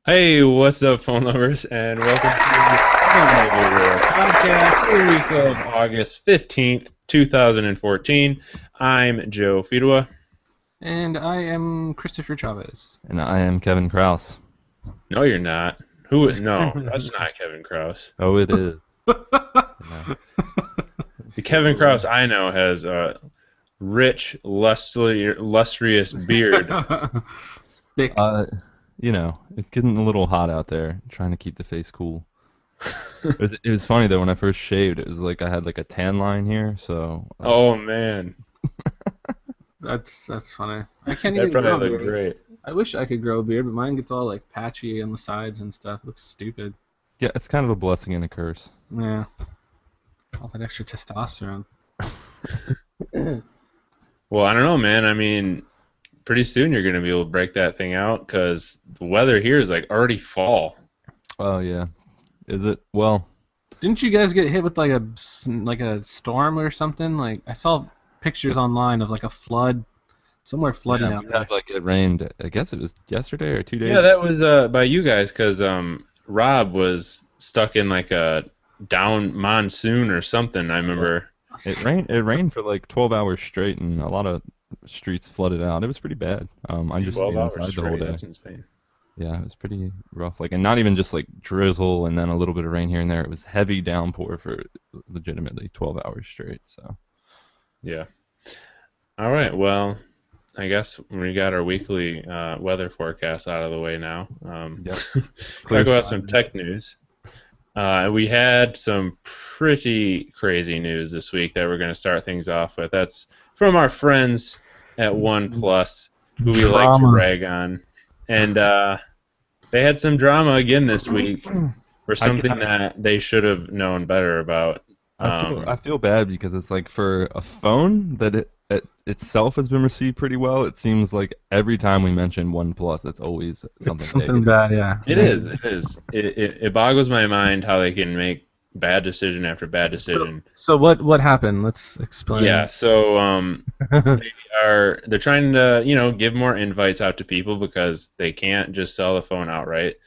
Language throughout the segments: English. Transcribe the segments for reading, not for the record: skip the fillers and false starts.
Hey, what's up, phone lovers, and welcome to the Phone War podcast for the week of August 15th, 2014. I'm Joe Fidua. And I am Christopher Chavez. And I am Kevin Kraus. No, you're not. Who? No, that's not Kevin Kraus. Oh, it is. Yeah. The Kevin Kraus I know has a rich, lustrous beard. Thick. It's getting a little hot out there, trying to keep the face cool. It was funny though, when I first shaved, it was like I had like a tan line here, so Oh man, That's funny. I can't that even grow a probably looked beard. great. I wish I could grow a beard, but mine gets all like patchy on the sides and stuff. Looks stupid. yeah, it's kind of a blessing and a curse. Yeah. All that extra testosterone. Well, I don't know, man. I mean, pretty soon you're gonna be able to break that thing out because the weather here is like already fall. Oh yeah, is it? Well, Didn't you guys get hit with like a storm or something? Like I saw pictures online of like a flood, somewhere flooding yeah, out we there. had like it rained. I guess it was yesterday or 2 days Yeah, ago. that was by you guys because Rob was stuck in like a down monsoon or something. I remember. It rained for like 12 hours straight, and a lot of streets flooded out. It was pretty bad. I just 12 stayed hours inside the whole straight. day. That's insane. Yeah, it was pretty rough. Like, and not even just like drizzle and then a little bit of rain here and there. It was heavy downpour for legitimately 12 hours straight. So, Yeah. All right. Well, I guess we got our weekly weather forecast out of the way now. yep. Talk Clear about skies. some tech news. We had some pretty crazy news this week that we're going to start things off with. That's from our friends at OnePlus, who we like to Drama. rag on. And they had some drama again this week for something that they should have known better about. I feel bad because it's like for a phone that it itself has been received pretty well. It seems like every time we mention OnePlus, it's always something It's something negative. bad, yeah. It is. It is. It boggles my mind how they can make bad decision after bad decision. So what happened? Let's explain. Yeah. So they're trying to give more invites out to people because they can't just sell the phone outright.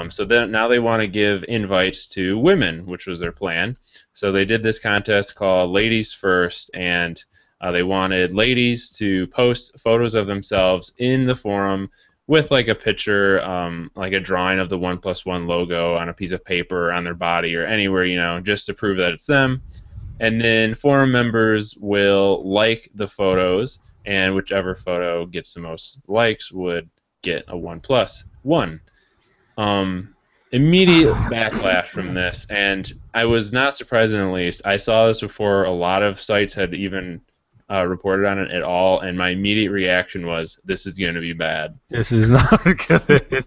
So then now they want to give invites to women, which was their plan. So they did this contest called Ladies First, and they wanted ladies to post photos of themselves in the forum with like a picture, like a drawing of the OnePlus One logo on a piece of paper on their body or anywhere, just to prove that it's them. And then forum members will like the photos, and whichever photo gets the most likes would get a OnePlus One. Immediate backlash from this, and I was not surprised in the least. I saw this before a lot of sites had even reported on it at all, and my immediate reaction was, this is going to be bad. This is not good.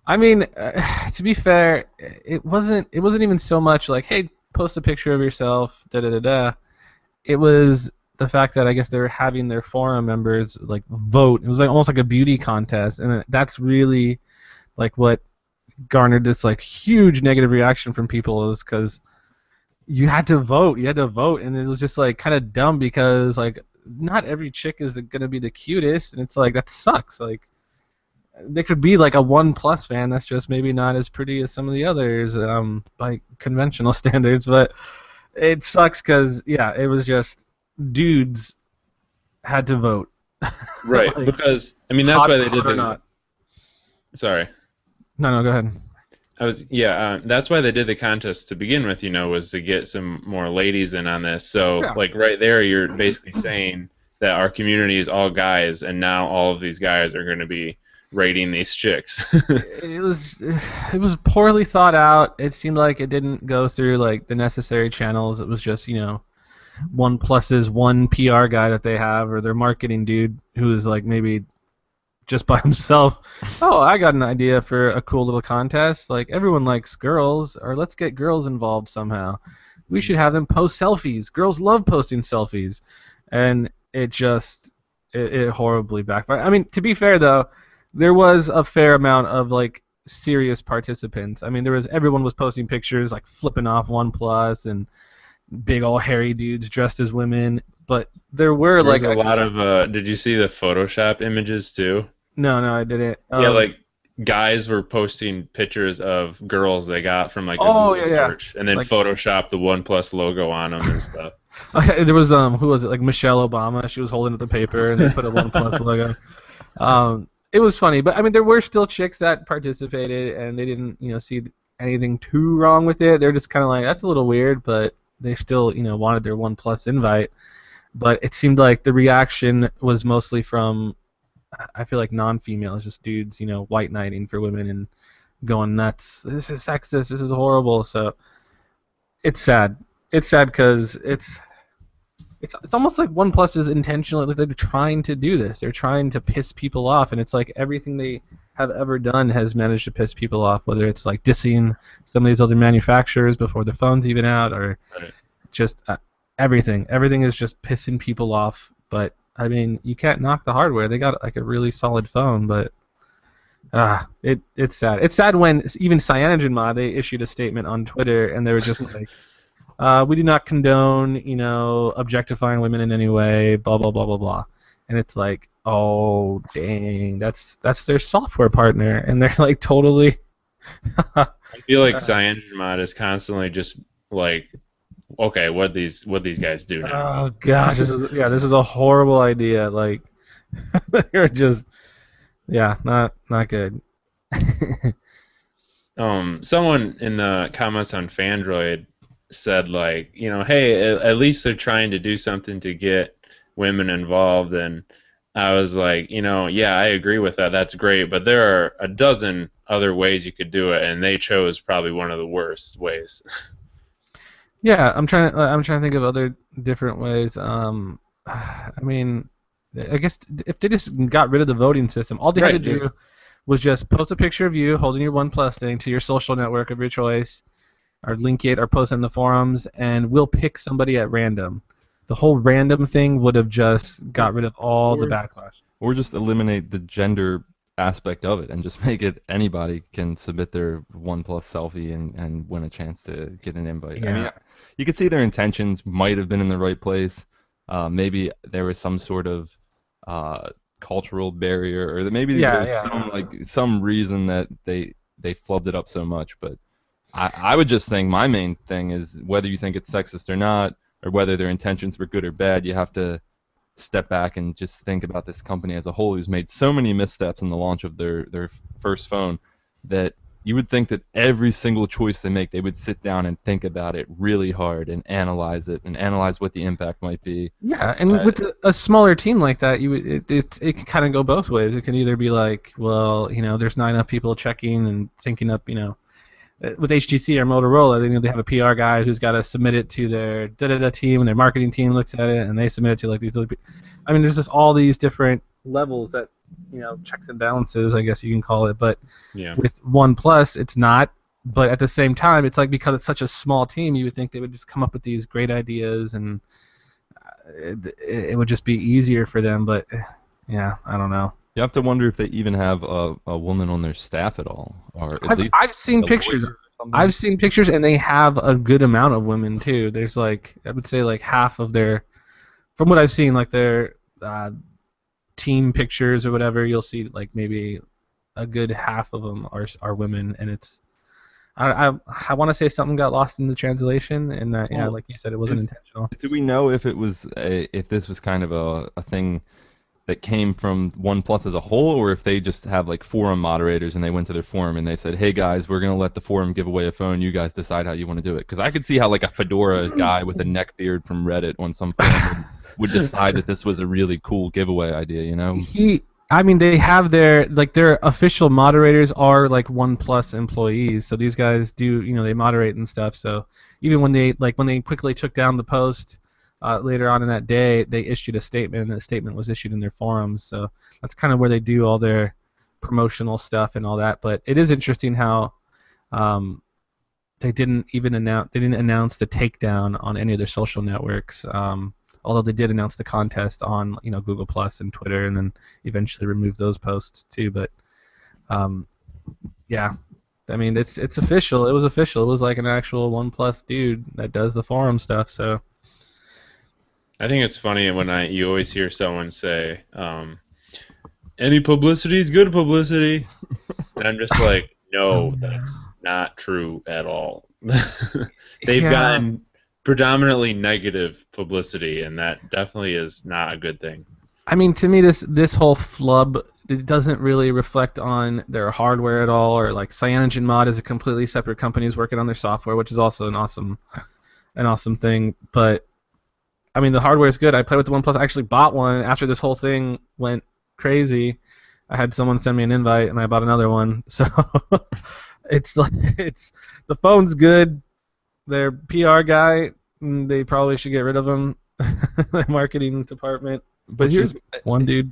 I mean, to be fair, it wasn't even so much like, hey, post a picture of yourself, da da da da. It was the fact that I guess they were having their forum members like vote. It was like almost like a beauty contest, and that's really like what garnered this like huge negative reaction from people, is because you had to vote. You had to vote, and it was just like kind of dumb because like not every chick is gonna be the cutest, and it's like that sucks. Like there could be like a OnePlus fan that's just maybe not as pretty as some of the others by conventional standards, but it sucks because yeah, it was just dudes had to vote. Right, Like, because I mean that's why they did hot or the. not. Sorry. No, go ahead. That's why they did the contest to begin with, was to get some more ladies in on this. So, Yeah. like right there, you're basically saying that our community is all guys, and now all of these guys are going to be rating these chicks. It was poorly thought out. It seemed like it didn't go through like the necessary channels. It was just OnePlus's one PR guy that they have, or their marketing dude who is like maybe just by himself. Oh, I got an idea for a cool little contest. Like everyone likes girls, or let's get girls involved somehow. We should have them post selfies. Girls love posting selfies, and it horribly backfired. I mean, to be fair though, there was a fair amount of like serious participants. I mean, everyone was posting pictures like flipping off OnePlus and big old hairy dudes dressed as women, but there were There's a lot of. Did you see the Photoshop images too? no, I didn't. Yeah, like guys were posting pictures of girls they got from like a Oh Google yeah, yeah. search, and then Like Photoshop the OnePlus logo on them and stuff. there was who was it, like Michelle Obama? She was holding up the paper and they put a OnePlus logo. It was funny, but I mean there were still chicks that participated and they didn't see anything too wrong with it. They're just kind of like that's a little weird, but they still wanted their OnePlus invite. But it seemed like the reaction was mostly from I feel like non-females, just dudes, white knighting for women and going nuts. This is sexist. This is horrible. So it's sad. It's sad because it's almost like OnePlus is intentionally like they're trying to do this. They're trying to piss people off, and it's like everything they have ever done has managed to piss people off. Whether it's like dissing some of these other manufacturers before the phone's even out, or Right. just everything. Everything is just pissing people off. But I mean, you can't knock the hardware. They got like a really solid phone, but it's sad. It's sad when even CyanogenMod they issued a statement on Twitter and they were just like, we do not condone, objectifying women in any way, blah blah blah blah blah. And it's like, oh dang, that's their software partner, and they're like totally. I feel like CyanogenMod is constantly just like, okay, what these guys do now? Oh gosh, this is a horrible idea. Like, they're just, not good. Someone in the comments on Fandroid said like, hey, at least they're trying to do something to get women involved, and I was like, yeah, I agree with that. That's great, but there are a dozen other ways you could do it, and they chose probably one of the worst ways. Yeah, I'm trying to think of other different ways. I mean, I guess if they just got rid of the voting system, all they had to Right, do was just post a picture of you holding your OnePlus thing to your social network of your choice, or link it, or post it in the forums, and we'll pick somebody at random. The whole random thing would have just got rid of all the backlash. Or just eliminate the gender aspect of it and just make it anybody can submit their OnePlus selfie and win a chance to get an invite. I mean, Yeah. you could see their intentions might have been in the right place. Maybe there was some sort of cultural barrier, or that maybe there was some reason that they flubbed it up so much. But I would just think my main thing is whether you think it's sexist or not, or whether their intentions were good or bad, you have to step back and just think about this company as a whole, who's made so many missteps in the launch of their first phone, that you would think that every single choice they make, they would sit down and think about it really hard and analyze it and analyze what the impact might be. Yeah, and with a smaller team like that, it can kind of go both ways. It can either be like, well, there's not enough people checking and thinking up, with HTC or Motorola, they have a PR guy who's got to submit it to their team, and their marketing team looks at it, and they submit it to like these other people. I mean, there's just all these different levels that, checks and balances, I guess you can call it. But Yeah. with OnePlus, it's not. But at the same time, it's like because it's such a small team, you would think they would just come up with these great ideas, and it would just be easier for them. But yeah, I don't know. You have to wonder if they even have a woman on their staff at all, or at least I've seen pictures. I've seen pictures, and they have a good amount of women too. There's like, I would say like half of their, from what I've seen, like their team pictures or whatever, you'll see like maybe a good half of them are women, and it's. I want to say something got lost in the translation, and that like you said, it wasn't intentional. Do we know if it was if this was kind of a thing that came from OnePlus as a whole, or if they just have like forum moderators and they went to their forum and they said, hey guys, we're going to let the forum give away a phone, you guys decide how you want to do it? Because I could see how like a fedora guy with a neck beard from Reddit on some forum would decide that this was a really cool giveaway idea, They have their official moderators are like OnePlus employees, so these guys do, they moderate and stuff. So even when they quickly took down the post, later on in that day, they issued a statement, and the statement was issued in their forums. So that's kind of where they do all their promotional stuff and all that. But it is interesting how they didn't announce the takedown on any of their social networks. Although they did announce the contest on Google Plus and Twitter, and then eventually removed those posts too. But yeah, I mean it's official. It was official. It was like an actual OnePlus dude that does the forum stuff. So. I think it's funny when you always hear someone say, any publicity is good publicity. And I'm just like, no, that's not true at all. They've gotten predominantly negative publicity, and that definitely is not a good thing. I mean, to me, this whole flub, it doesn't really reflect on their hardware at all, or like CyanogenMod is a completely separate company who's working on their software, which is also an awesome thing. But I mean, the hardware is good. I played with the OnePlus. I actually bought one after this whole thing went crazy. I had someone send me an invite, and I bought another one. So it's the phone's good. Their PR guy, they probably should get rid of him. Their marketing department. But here's one dude.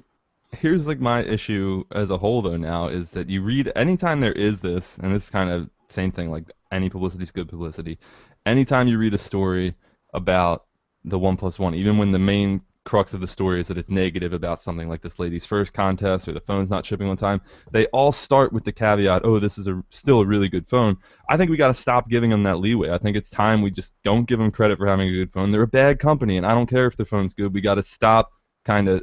Here's like my issue as a whole though now is that you read anytime there is this, and this is kind of same thing, like any publicity is good publicity. Anytime you read a story about the OnePlus One, even when the main crux of the story is that it's negative about something like this lady's first contest or the phone's not shipping on time, they all start with the caveat, oh, this is still a really good phone. I think we got to stop giving them that leeway. I think it's time we just don't give them credit for having a good phone. They're a bad company, and I don't care if their phone's good. We got to stop kind of,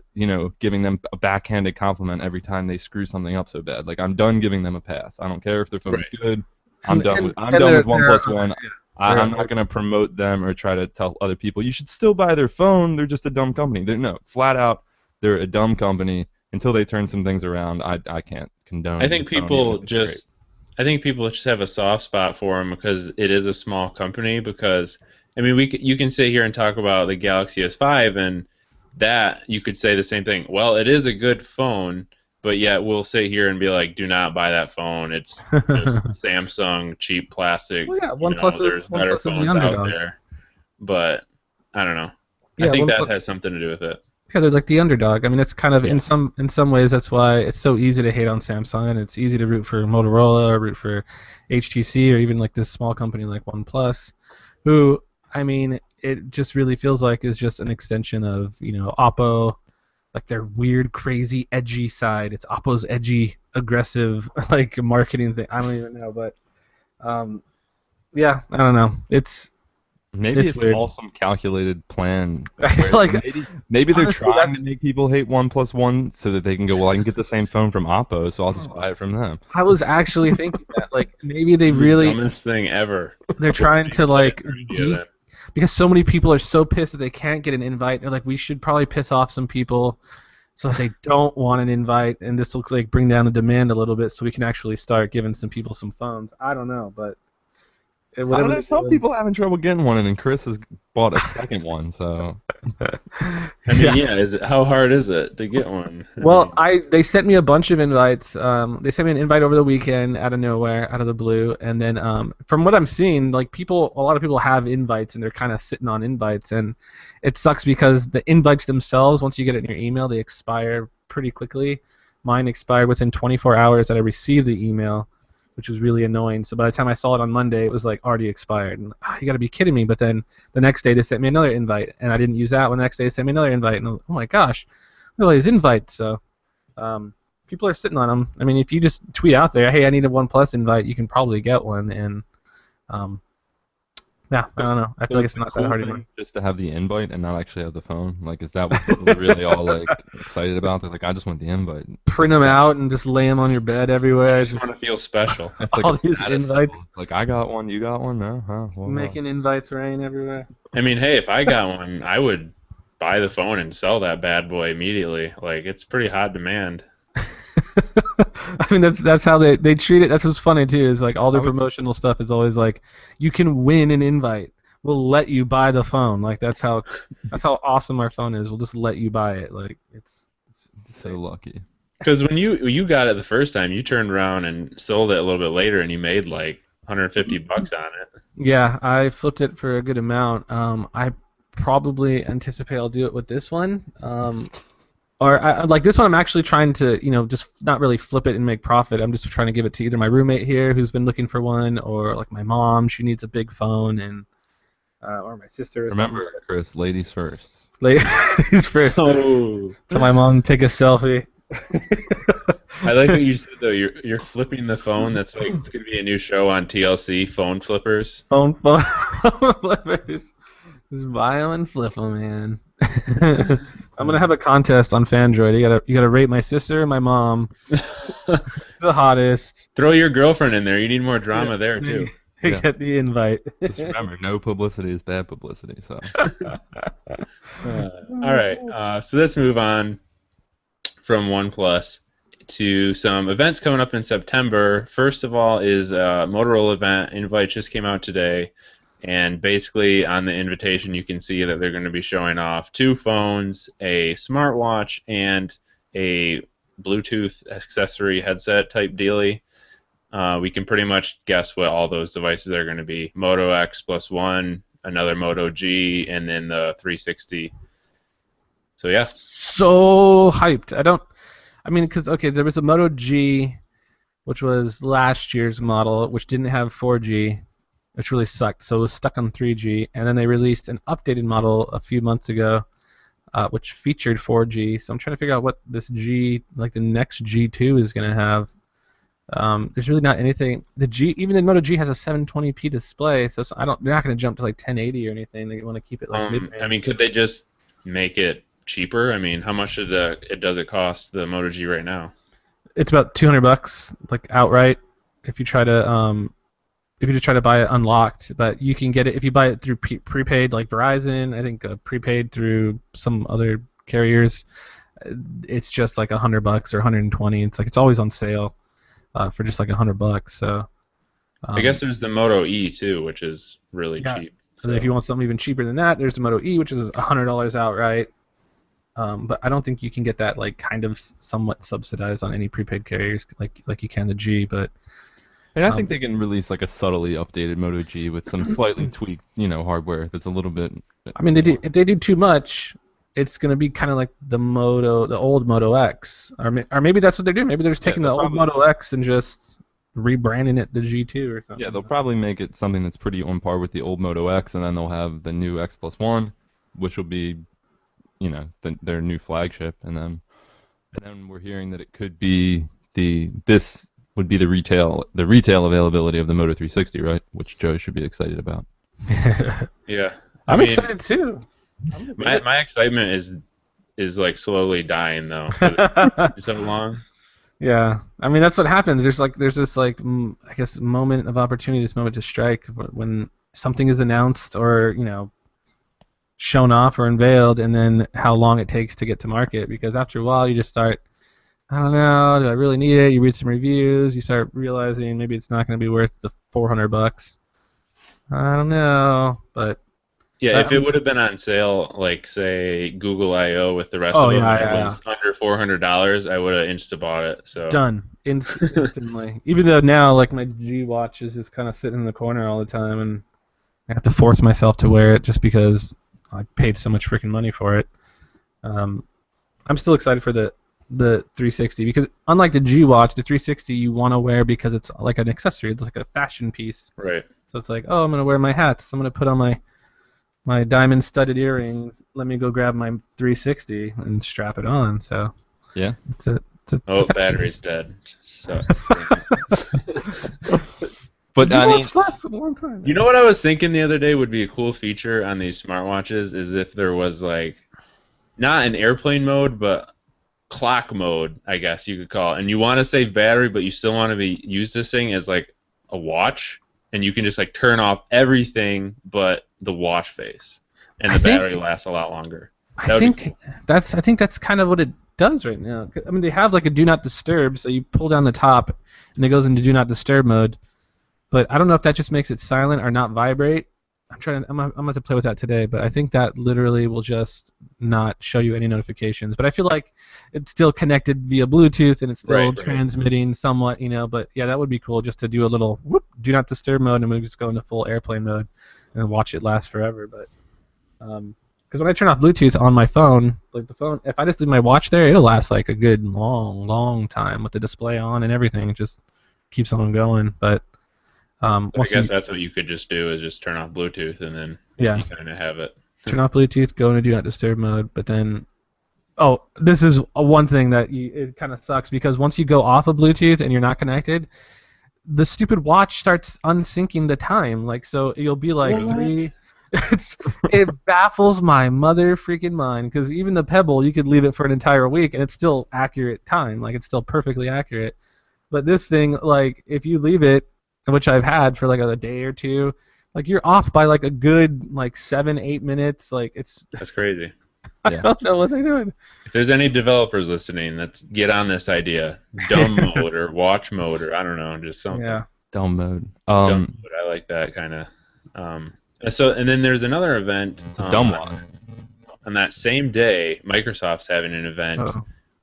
giving them a backhanded compliment every time they screw something up so bad. Like, I'm done giving them a pass. I don't care if their phone's good. I'm done with OnePlus One. I'm not going to promote them or try to tell other people you should still buy their phone. They're just a dumb company. No, flat out, they're a dumb company. Until they turn some things around, I can't condone. I think people just have a soft spot for them because it is a small company. Because I mean, you can sit here and talk about the Galaxy S5, and that you could say the same thing. Well, it is a good phone, but yet we'll sit here and be like, do not buy that phone. It's just Samsung, cheap plastic. Well, yeah, OnePlus there's better phones out there. But I don't know. I think that has something to do with it. Yeah, they're like the underdog. I mean, it's kind of in some ways that's why it's so easy to hate on Samsung, and it's easy to root for Motorola or root for HTC or even like this small company like OnePlus, who, I mean, it just really feels like is just an extension of, Oppo, like their weird, crazy, edgy side. It's Oppo's edgy, aggressive, like marketing thing. I don't even know, but yeah, I don't know. It's weird. All some calculated plan. Like maybe they're honestly, trying to make people hate OnePlus One so that they can go, well, I can get the same phone from Oppo, so I'll just buy it from them. I was actually thinking that, like, maybe they really dumbest thing ever. They're trying to like. Because so many people are so pissed that they can't get an invite. They're like, we should probably piss off some people so that they don't want an invite, and this looks like bring down the demand a little bit so we can actually start giving some people some phones. I don't know, but... Some people are having trouble getting one, and Chris has bought a second one, so... I mean, how hard is it to get one? Well, they sent me a bunch of invites. They sent me an invite over the weekend out of nowhere, out of the blue, and then from what I'm seeing, like a lot of people have invites, and they're kind of sitting on invites, and it sucks because the invites themselves, once you get it in your email, they expire pretty quickly. Mine expired within 24 hours that I received the email, which was really annoying. So by the time I saw it on Monday, it was like already expired. And you got to be kidding me. But then the next day they sent me another invite, and I didn't use that one. The next day they sent me another invite, and oh my gosh, look at all these invites. So people are sitting on them. I mean, if you just tweet out there, hey, I need a OnePlus invite, you can probably get one. And yeah, I don't know. I feel like it's not that hard anymore. Just to have the invite and not actually have the phone? Like, is that what people are really all like excited about? They're like, I just want the invite. Print them out and just lay them on your bed everywhere. I just want to feel special. Like all these invites. Like, I got one, you got one? No? Huh? Well, making invites rain everywhere. I mean, hey, if I got one, I would buy the phone and sell that bad boy immediately. Like, it's pretty hot demand. I mean, that's how they treat it. That's what's funny too. Is like all their promotional stuff is always like, you can win an invite. We'll let you buy the phone. Like that's how awesome our phone is. We'll just let you buy it. Like it's so lucky. Because when you got it the first time, you turned around and sold it a little bit later, and you made like $150 on it. Yeah, I flipped it for a good amount. I probably anticipate I'll do it with this one. Or like this one, I'm actually trying to, just not really flip it and make profit. I'm just trying to give it to either my roommate here, who's been looking for one, or like my mom. She needs a big phone, and or my sister. Remember, Chris, ladies first. Ladies first. Oh. So my mom take a selfie. I like what you said though. You're flipping the phone. That's like it's gonna be a new show on TLC. Phone flippers. Phone flippers. Just buy them and flip them, man. I'm gonna have a contest on Fandroid. You gotta rate my sister and my mom. Who's the hottest? Throw your girlfriend in there. You need more drama there too. They get the invite. Just remember, no publicity is bad publicity. So. All right. So let's move on from OnePlus to some events coming up in September. First of all is a Motorola event. Invite just came out today. And basically on the invitation you can see that they're going to be showing off 2 phones, a smartwatch, and a Bluetooth accessory headset type dealie. We can pretty much guess what all those devices are going to be. Moto X plus 1, another Moto G, and then the 360. So yeah. So hyped. Because there was a Moto G, which was last year's model, which didn't have 4G, which really sucked. So it was stuck on 3G, and then they released an updated model a few months ago, which featured 4G. So I'm trying to figure out what this G, like the next G2, is going to have. There's really not anything. Even the Moto G has a 720p display, so they're not going to jump to like 1080 or anything. They want to keep it like mid-range. I mean, could they just make it cheaper? I mean, how much does it cost the Moto G right now? It's about $200, like outright. If you just try to buy it unlocked, but you can get it if you buy it through prepaid, like Verizon. I think prepaid through some other carriers. It's just like $100 or $120. It's always on sale. For just like $100, so. I guess there's the Moto E too, which is really cheap. So if you want something even cheaper than that, there's the Moto E, which is $100 outright. But I don't think you can get that like kind of somewhat subsidized on any prepaid carriers like you can the G. But and I think they can release like a subtly updated Moto G with some slightly tweaked, hardware that's a little bit. I mean, if they do too much, it's going to be kind of like the old Moto X, or maybe that's what they're doing. Maybe they're just taking the old Moto X and just rebranding it the G2 or something. Yeah, they'll probably make it something that's pretty on par with the old Moto X, and then they'll have the new X Plus 1, which will be, their new flagship, and then we're hearing that it could be this would be the retail availability of the Moto 360, right? Which Joe should be excited about. Yeah, I'm excited too. My excitement is like slowly dying though. So long. Yeah, I mean that's what happens. There's this I guess moment of opportunity, this moment to strike when something is announced or shown off or unveiled, and then how long it takes to get to market. Because after a while you just start, I don't know, do I really need it? You read some reviews, you start realizing maybe it's not going to be worth the $400. I don't know, but. Yeah, if it would have been on sale, like say Google I/O with the rest of them, it was under $400, I would have insta-bought it. So done instantly. Even though now, like my G Watch is just kind of sitting in the corner all the time, and I have to force myself to wear it just because I paid so much freaking money for it. I'm still excited for the 360 because unlike the G Watch, the 360 you want to wear because it's like an accessory. It's like a fashion piece. Right. So it's like, oh, I'm gonna wear my hats. I'm gonna put on my diamond-studded earrings. Let me go grab my 360 and strap it on. So yeah, it's a battery's dead. So. But I mean, lasts a long time. You know what I was thinking the other day would be a cool feature on these smartwatches is if there was like not an airplane mode, but clock mode, I guess you could call it. And you want to save battery, but you still want to use this thing as like a watch, and you can just like turn off everything but the watch face, and the battery lasts a lot longer. I think that's kind of what it does right now. I mean, they have like a do not disturb, so you pull down the top, and it goes into do not disturb mode. But I don't know if that just makes it silent or not vibrate. I'm gonna have to play with that today, but I think that literally will just not show you any notifications. But I feel like it's still connected via Bluetooth and it's still transmitting somewhat, But yeah, that would be cool just to do a little whoop, do not disturb mode, and we just go into full airplane mode and watch it last forever. But because when I turn off Bluetooth on my phone, like the phone, if I just leave my watch there, it'll last like a good long time with the display on and everything. It just keeps on going, but. I guess that's what you could just do is just turn off Bluetooth and then you kind of have it. Turn off Bluetooth, go into do not disturb mode, but then, this is one thing that it kind of sucks because once you go off of Bluetooth and you're not connected, the stupid watch starts unsyncing the time. Like so, you'll be like It baffles my mother freaking mind because even the Pebble, you could leave it for an entire week and it's still accurate time, like it's still perfectly accurate. But this thing, like if you leave it, which I've had for like a day or two, like you're off by like a good like 7-8 minutes. Like it's That's crazy. I don't know what they're doing. If there's any developers listening, let's get on this idea. Dumb mode or watch mode or I don't know, just something. Yeah. Dumb mode. Dumb mode. I like that kind of. And then there's another event. It's a dumb one. On that same day, Microsoft's having an event,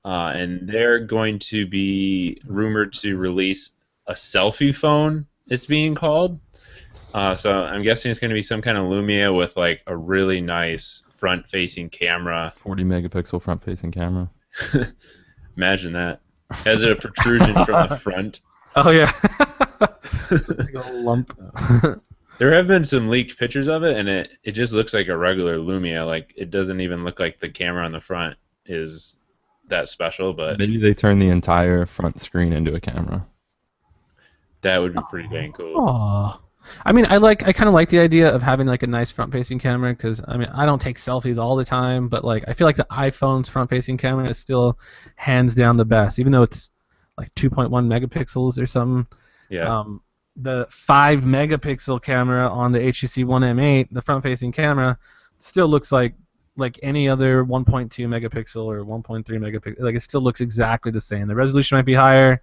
and they're going to be rumored to release a selfie phone. It's being called. So I'm guessing it's going to be some kind of Lumia with like a really nice front-facing camera. 40 megapixel front-facing camera. Imagine that. Has it a protrusion from the front? Oh yeah. It's a big old lump. There have been some leaked pictures of it, and it just looks like a regular Lumia. Like it doesn't even look like the camera on the front is that special. But maybe they turn the entire front screen into a camera. That would be pretty dang cool. Oh. I mean, I kind of like the idea of having like a nice front-facing camera because I mean, I don't take selfies all the time, but like I feel like the iPhone's front-facing camera is still hands down the best, even though it's like 2.1 megapixels or something. Yeah. The 5 megapixel camera on the HTC One M8, the front-facing camera, still looks like any other 1.2 megapixel or 1.3 megapixel. Like it still looks exactly the same. The resolution might be higher,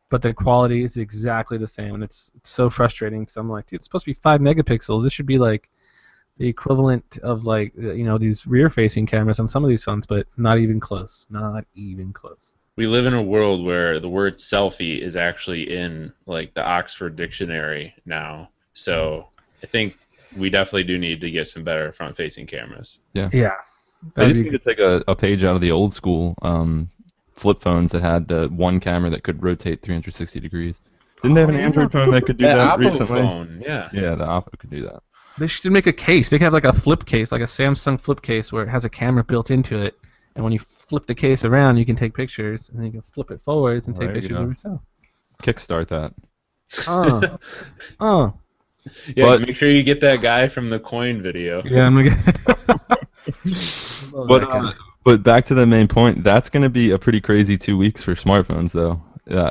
but the quality is exactly the same, and it's so frustrating because I'm like, dude, it's supposed to be 5 megapixels. This should be like the equivalent of like these rear-facing cameras on some of these phones, but not even close. Not even close. We live in a world where the word selfie is actually in like the Oxford Dictionary now. So I think we definitely do need to get some better front-facing cameras. Yeah. Yeah. They just need to take a page out of the old school flip phones that had the one camera that could rotate 360 degrees. Didn't they have an Android phone that could do that recently? Phone, yeah. Yeah, the Oppo could do that. They should make a case. They could have like a flip case, like a Samsung flip case where it has a camera built into it. And when you flip the case around, you can take pictures, and then you can flip it forwards and take pictures of yourself. Kickstart that. Yeah, but, make sure you get that guy from the coin video. Yeah, I'm gonna get. But back to the main point, that's going to be a pretty crazy 2 weeks for smartphones, though.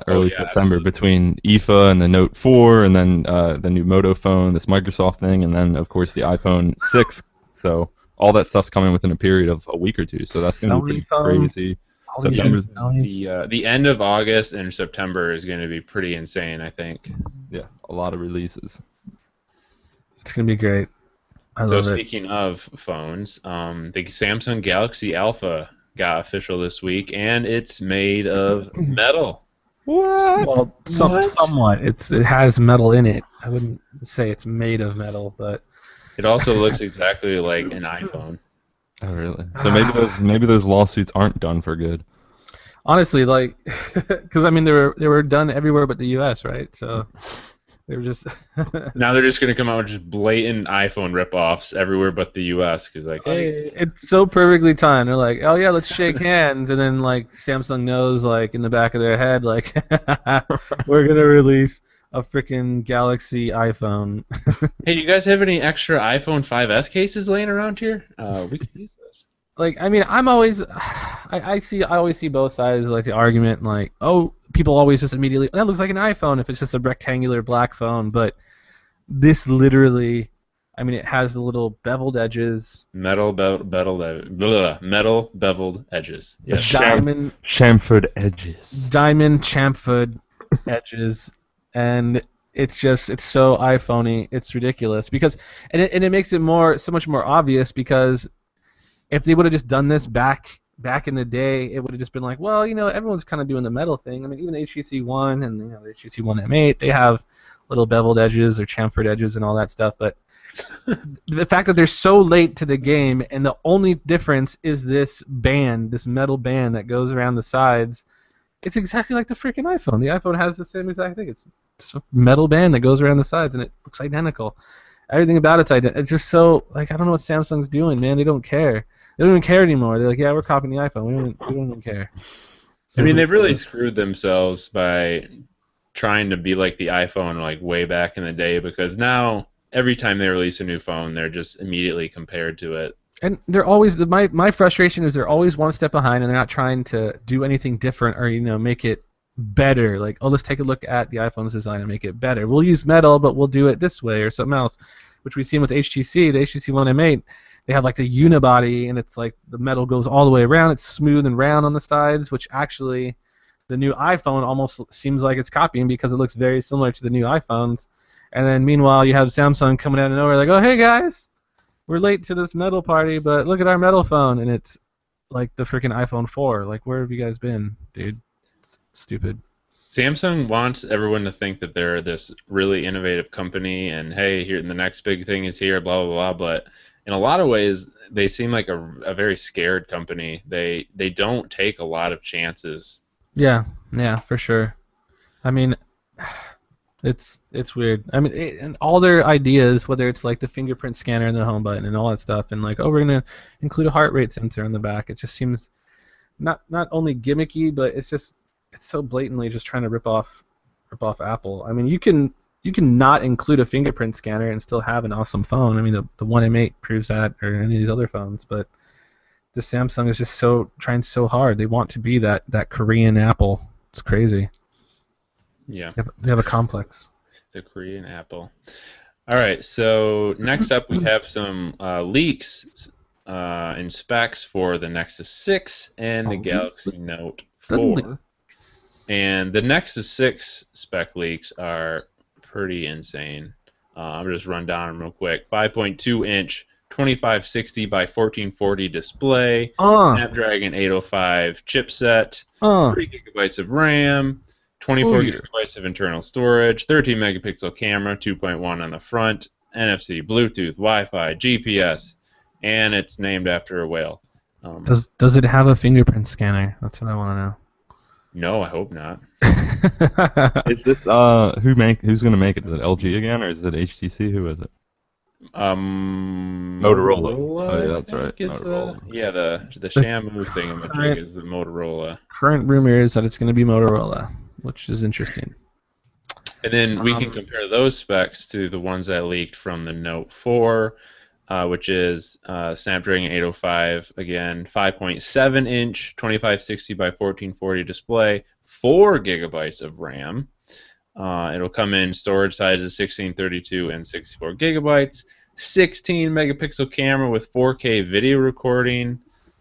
Early September, absolutely. Between IFA and the Note 4, and then the new Moto phone, this Microsoft thing, and then, of course, the iPhone 6. So all that stuff's coming within a period of a week or two. So that's going to be pretty crazy. The end of August and September is going to be pretty insane, I think. Yeah, a lot of releases. It's going to be great. I love it. Speaking of phones, the Samsung Galaxy Alpha got official this week, and it's made of metal. What? Well, somewhat. It has metal in it. I wouldn't say it's made of metal, but it also looks exactly like an iPhone. Oh, really? So maybe those lawsuits aren't done for good. Honestly, like, because I mean they were done everywhere but the U.S., right? So they were just. Now they're just gonna come out with just blatant iPhone ripoffs everywhere but the U.S. Because like, hey, it's so perfectly timed. They're like, oh yeah, let's shake hands, and then like Samsung knows like in the back of their head like, we're gonna release a freaking Galaxy iPhone. Hey, you guys have any extra iPhone 5S cases laying around here? We could use this. Like, I mean, I always see both sides, like the argument, like, oh, people always just immediately, that looks like an iPhone if it's just a rectangular black phone, but this literally, I mean, it has the little beveled edges. Metal beveled edges. Yes. Diamond chamfered edges. Diamond chamfered edges, and it's so iPhone-y, it's ridiculous because, and it makes it so much more obvious because if they would have just done this back in the day, it would have just been like, well, everyone's kind of doing the metal thing. I mean, even the HTC One and the HTC One M8, they have little beveled edges or chamfered edges and all that stuff. But the fact that they're so late to the game and the only difference is this metal band that goes around the sides, it's exactly like the freaking iPhone. The iPhone has the same exact thing. It's a metal band that goes around the sides and it looks identical. Everything about it's identical. It's just so, like, I don't know what Samsung's doing, man. They don't care. They don't even care anymore. They're like, yeah, we're copying the iPhone. We don't even care. I mean, they've really screwed themselves by trying to be like the iPhone like way back in the day because now every time they release a new phone, they're just immediately compared to it. And they're always my frustration is they're always one step behind, and they're not trying to do anything different or make it better. Like, oh, let's take a look at the iPhone's design and make it better. We'll use metal, but we'll do it this way or something else, which we've seen with HTC. The HTC One M8, they have like the unibody, and it's like the metal goes all the way around. It's smooth and round on the sides, which actually the new iPhone almost seems like it's copying because it looks very similar to the new iPhones. And then meanwhile, you have Samsung coming out of nowhere like, oh, hey guys, we're late to this metal party, but look at our metal phone, and it's like the freaking iPhone 4. Like, where have you guys been, dude? It's stupid. Samsung wants everyone to think that they're this really innovative company, and hey, here the next big thing is here, blah blah blah. But in a lot of ways, they seem like a very scared company. They don't take a lot of chances. Yeah, for sure. I mean, it's weird. I mean, and all their ideas, whether it's like the fingerprint scanner and the home button and all that stuff, and like, oh, we're gonna include a heart rate sensor in the back. It just seems not only gimmicky, but it's so blatantly just trying to rip off Apple. I mean, you can not include a fingerprint scanner and still have an awesome phone. I mean, the One M8 proves that, or any of these other phones, but the Samsung is just trying so hard. They want to be that Korean Apple. It's crazy. Yeah. They have a complex. The Korean Apple. All right, so next up we have some leaks and specs for the Nexus 6 and the Galaxy Note 4. And the Nexus 6 spec leaks are pretty insane. I'm just run down them real quick. 5.2-inch 2560 by 1440 display, Snapdragon 805 chipset, 3 gigabytes of RAM, 24 gigabytes of internal storage, 13 megapixel camera, 2.1 on the front, NFC, Bluetooth, Wi-Fi, GPS, and it's named after a whale. Does it have a fingerprint scanner? That's what I want to know. No, I hope not. Is this who's gonna make it? Is it LG again, or is it HTC? Who is it? Motorola. Oh, yeah, that's right. Motorola. The Shamu thingamajig is the Motorola. Current rumor is that it's going to be Motorola, which is interesting. And then we can compare those specs to the ones that leaked from the Note 4, which is Snapdragon 805, again, 5.7-inch 2560 by 1440 display, 4 gigabytes of RAM. It'll come in storage sizes 1632 and 64 gigabytes, 16 megapixel camera with 4K video recording,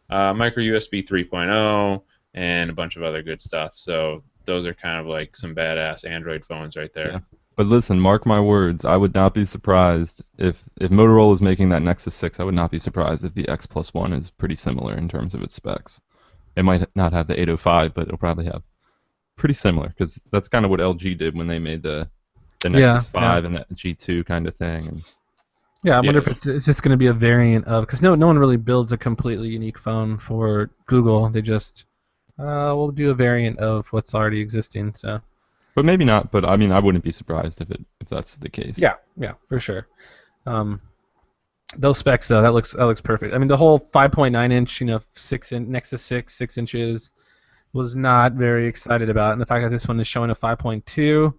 micro USB 3.0, and a bunch of other good stuff. So those are kind of like some badass Android phones right there. Yeah. But listen, mark my words, I would not be surprised if Motorola is making that Nexus 6, I would not be surprised if the X Plus 1 is pretty similar in terms of its specs. It might not have the 805, but it'll probably have pretty similar, because that's kind of what LG did when they made the Nexus 5 and that G2 kind of thing. And I wonder if it's just going to be a variant of, because no one really builds a completely unique phone for Google. They just we'll do a variant of what's already existing. So, but maybe not. But I mean, I wouldn't be surprised if that's the case. Yeah, for sure. Those specs though, that looks perfect. I mean, the whole 5.9-inch, Nexus 6 inches. Was not very excited about, and the fact that this one is showing a 5.2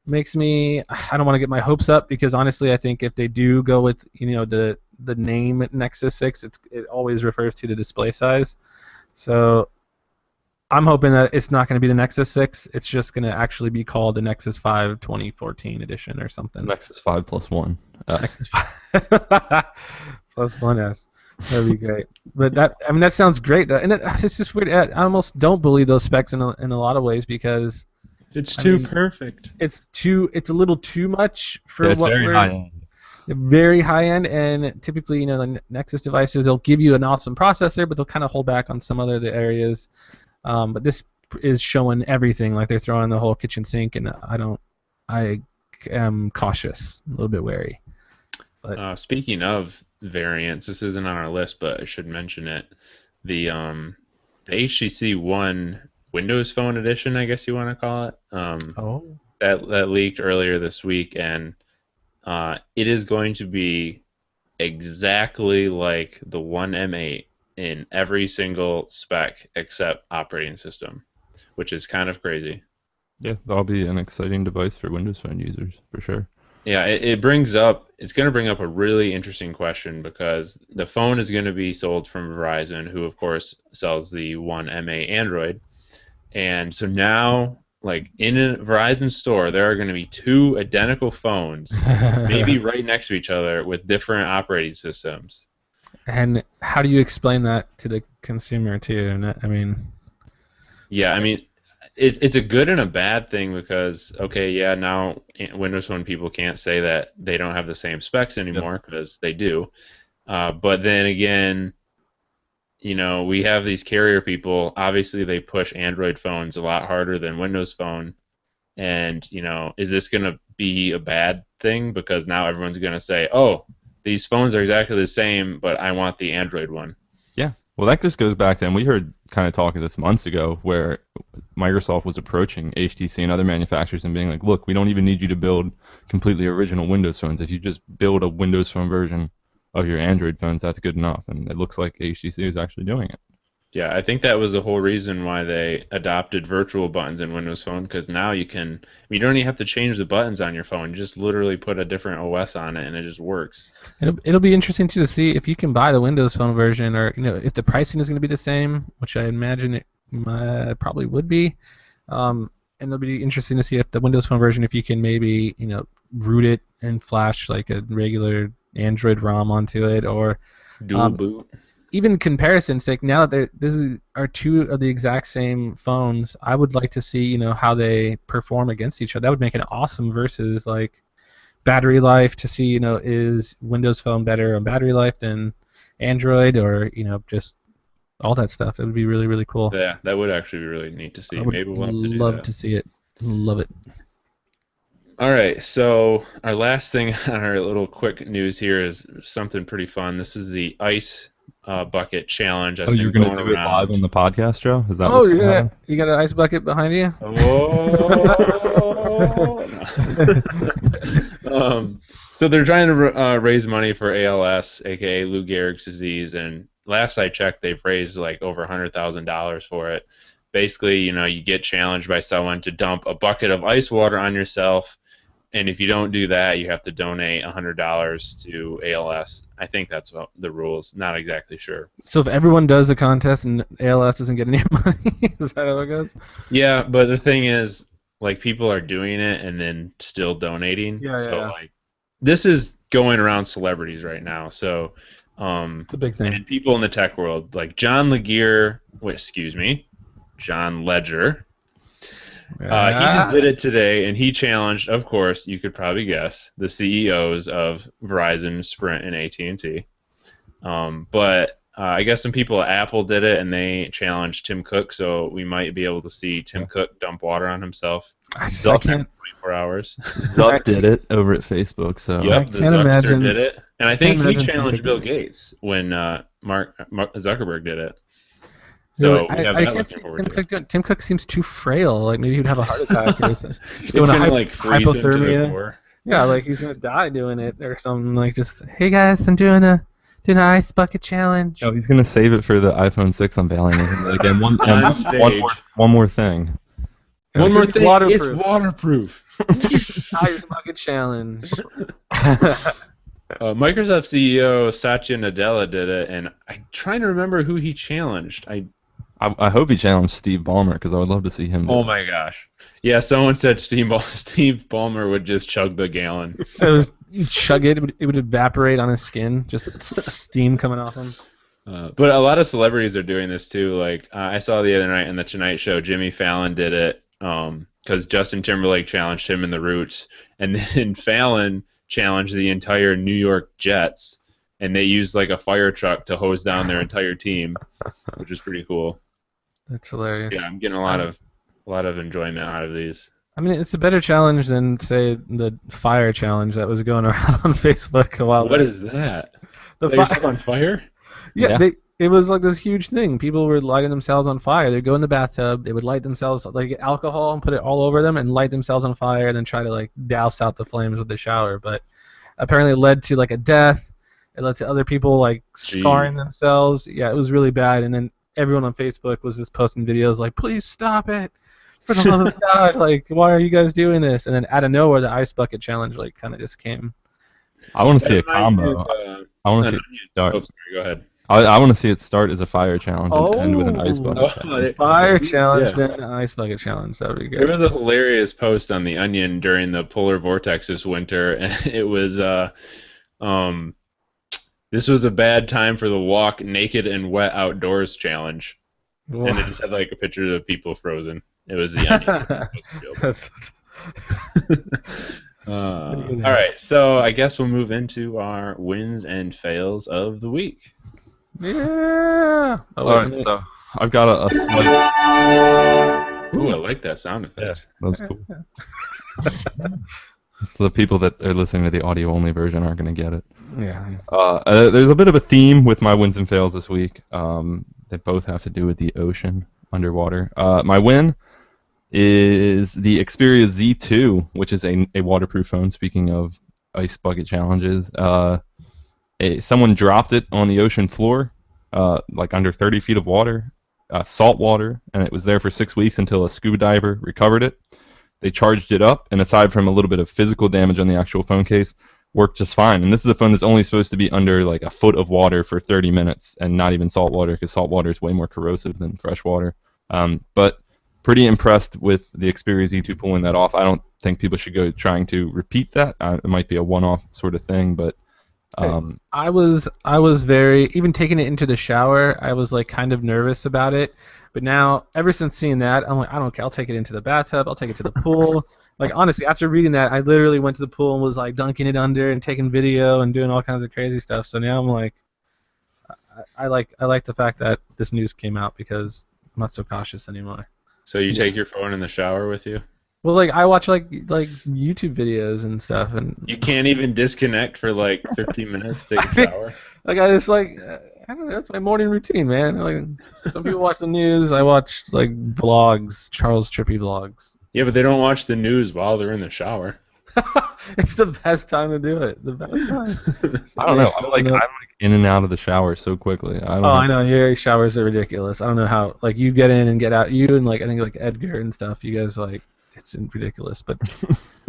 makes me. I don't want to get my hopes up, because honestly, I think if they do go with the name Nexus 6, it always refers to the display size. So I'm hoping that it's not going to be the Nexus 6. It's just going to actually be called the Nexus 5 2014 edition or something. Nexus 5 plus 1. Nexus 5 plus 1S. That'd be great. But that sounds great. And it's just weird. I almost don't believe those specs in a lot of ways, because it's too perfect. It's a little too much for what very high end. Very high end, and typically, the Nexus devices, they'll give you an awesome processor, but they'll kind of hold back on some other areas. But this is showing everything. Like, they're throwing the whole kitchen sink, and I am cautious, a little bit wary. But speaking of variants, this isn't on our list, but I should mention it. The HTC One Windows Phone Edition, I guess you want to call it. That leaked earlier this week, and it is going to be exactly like the One M8 in every single spec except operating system, which is kind of crazy. Yeah, that'll be an exciting device for Windows Phone users, for sure. Yeah, it's going to bring up a really interesting question because the phone is going to be sold from Verizon, who of course sells the One MA Android. And so now, like in a Verizon store, there are going to be two identical phones, maybe right next to each other with different operating systems. And how do you explain that to the consumer too? I mean, Yeah, I mean, it's a good and a bad thing because, okay, yeah, now Windows Phone people can't say that they don't have the same specs Yep. anymore because they do. But then again, we have these carrier people. Obviously, they push Android phones a lot harder than Windows Phone. And, is this going to be a bad thing? Because now everyone's going to say, oh, these phones are exactly the same, but I want the Android one. Yeah. Well, that just goes back to, and we heard kind of talk of this months ago, where Microsoft was approaching HTC and other manufacturers and being like, look, we don't even need you to build completely original Windows phones. If you just build a Windows Phone version of your Android phones, that's good enough. And it looks like HTC is actually doing it. Yeah, I think that was the whole reason why they adopted virtual buttons in Windows Phone, because now you don't even have to change the buttons on your phone. You just literally put a different OS on it, and it just works. it'll be interesting too to see if you can buy the Windows Phone version, or if the pricing is going to be the same, which I imagine it probably would be. And it'll be interesting to see if the Windows Phone version, if you can maybe root it and flash like a regular Android ROM onto it, or Dual boot. even comparison's sake, now that are two of the exact same phones, I would like to see how they perform against each other. That would make an awesome versus like battery life, to see is Windows Phone better on battery life than Android, or just all that stuff. It would be really, really cool. Yeah, that would actually be really neat to see. I would Maybe we'll have to do love that. to see it. Love it. All right, so our last thing on our little quick news here is something pretty fun. This is the Ice Bucket Challenge. That's You're been going to going do it around. live on the podcast, Joe? Is that Oh, what's gonna happen? you got an ice bucket behind you? So they're trying to raise money for ALS, aka Lou Gehrig's disease, and last I checked, they've raised like over $100,000 for it. Basically, you get challenged by someone to dump a bucket of ice water on yourself, and if you don't do that, you have to donate $100 to ALS. I think that's what the rules. Not exactly sure. So if everyone does the contest and ALS doesn't get any money, is that how it goes? Yeah, but the thing is, like, people are doing it and then still donating. Yeah, so yeah. like, this is going around celebrities right now. So, It's a big thing. and people in the tech world, like John Ledger. He just did it today, and he challenged, of course, you could probably guess, the CEOs of Verizon, Sprint, and AT&T. But I guess some people at Apple did it, and they challenged Tim Cook, so we might be able to see Tim Cook dump water on himself. I Zuck can't. 24 hours. Zuck did it over at Facebook, so Yep, the can't Zuckster imagine- did it. And I think can't he imagine Tim challenged Cook Bill doing it. Gates when Mark Zuckerberg did it. So we have I that can't looking see forward Tim to. Cook doing. Tim Cook seems too frail. Like maybe he'd have a heart attack or something. It's gonna like freeze him to the hypothermia. core. Yeah, like he's gonna die doing it or something. Like just, hey guys, I'm doing an ice bucket challenge. he's gonna save it for the iPhone 6 unveiling. Again, On stage. one more thing. One It's more gonna be thing. waterproof. It's waterproof. Ice bucket challenge. Microsoft CEO Satya Nadella did it, and I'm trying to remember who he challenged. I hope he challenged Steve Ballmer because I would love to see him. Oh my gosh. Yeah, someone said Steve Ballmer would just chug the gallon. It was, you'd chug it. It would evaporate on his skin. Just steam coming off him. But a lot of celebrities are doing this too. Like I saw the other night in the Tonight Show, Jimmy Fallon did it because Justin Timberlake challenged him in the Roots, and then Fallon challenged the entire New York Jets, and they used like a fire truck to hose down their entire team, which is pretty cool. That's hilarious. Yeah, I'm getting a lot of enjoyment out of these. I mean, it's a better challenge than, say, the fire challenge that was going around on Facebook a while back. What is that? The Is that yourself on fire? Yeah, Yeah. it was like this huge thing. People were lighting themselves on fire. They'd go in the bathtub, they would light themselves, like get alcohol and put it all over them and light themselves on fire and then try to like douse out the flames with the shower. But apparently it led to like a death. It led to other people like scarring themselves. Yeah, it was really bad. And then everyone on Facebook was just posting videos like, please stop it. For the love of God, like, why are you guys doing this? And then out of nowhere, the ice bucket challenge like kind of just came. I want to see a That reminds me combo. of, I want to an see it onion. start. Oh, sorry, go ahead. I want to see it start as a fire challenge and end with an ice bucket challenge. Fire challenge, Yeah. then an ice bucket challenge. That would be There good. was a hilarious post on the Onion during the polar vortex this winter, and it was um, this was a bad time for the walk naked and wet outdoors challenge, and it just had like a picture of people frozen. It was the Onion. It wasn't real. All right, so I guess we'll move into our wins and fails of the week. Yeah. Oh, All right, so I've got a slight. Ooh, I like that sound effect. That was cool. So the people that are listening to the audio-only version aren't going to get it. Yeah. There's a bit of a theme with my wins and fails this week. They both have to do with the ocean, underwater. My win is the Xperia Z2, which is a waterproof phone. Speaking of ice bucket challenges, someone dropped it on the ocean floor, like under 30 feet of water, salt water, and it was there for 6 weeks until a scuba diver recovered it. They charged it up, and aside from a little bit of physical damage on the actual phone case, worked just fine. And this is a phone that's only supposed to be under like a foot of water for 30 minutes, and not even salt water, because salt water is way more corrosive than fresh water. But pretty impressed with the Xperia Z2 pulling that off. I don't think people should go trying to repeat that. It might be a one-off sort of thing, but I was very, even taking it into the shower, I was like kind of nervous about it. But now, ever since seeing that, I'm like, I don't care. I'll take it into the bathtub. I'll take it to the pool. Like, honestly, after reading that, I literally went to the pool and was like dunking it under and taking video and doing all kinds of crazy stuff. So now I'm like, I like the fact that this news came out because I'm not so cautious anymore. So you take your phone in the shower with you? Well, like I watch like YouTube videos and stuff, and You can't even disconnect for like 15 minutes to take a shower? like I just like I don't know. That's my morning routine, man. Like some people watch the news. I watch like vlogs, Charles Trippy vlogs. Yeah, but they don't watch the news while they're in the shower. It's the best time to do it. The best time. I don't know. I'm like in and out of the shower so quickly. I know. Your showers are ridiculous. I don't know how. Like you get in and get out. You and like I think like Edgar and stuff. You guys like it's ridiculous. But